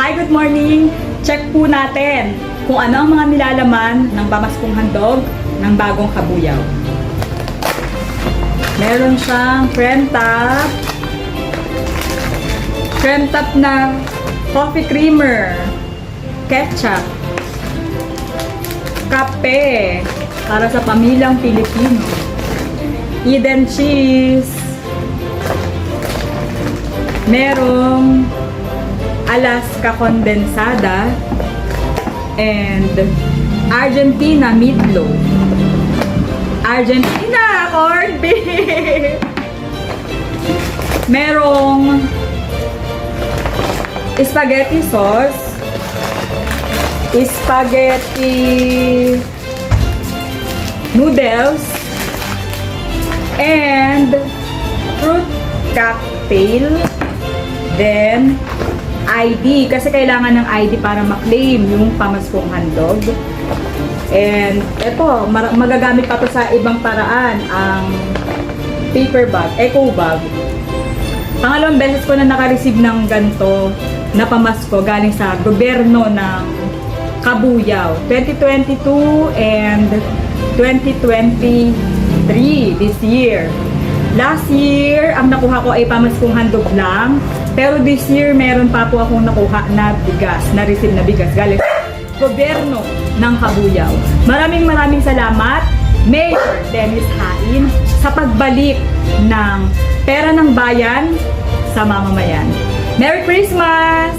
Hi, good morning! Check po natin kung ano ang mga nilalaman ng pamaskong handog ng bagong kabuyaw. Meron siyang creme top na coffee creamer, ketchup, kape para sa pamilyang Pilipino, Eden cheese, merong Alaska condensada, and Argentina meatloaf. Argentina corned beef. Merong spaghetti sauce, spaghetti noodles, and fruit cocktail. Then ID, kasi kailangan ng ID para ma-claim yung pamaskong handog. And eto, magagamit pa to sa ibang paraan, ang paper bag, eco bag. Pangalawang beses ko na naka-receive ng ganito na pamasko galing sa gobyerno ng Kabuyao, 2022 and 2023 this year. Last year, ang nakuha ko ay pamaskong handog lang. Pero this year, meron pa po akong nakuha na bigas, na-receive na bigas galing sa gobyerno ng Kabuyao. Maraming salamat, Mayor Dennis Hain, sa pagbalik ng pera ng bayan sa mamamayan. Merry Christmas!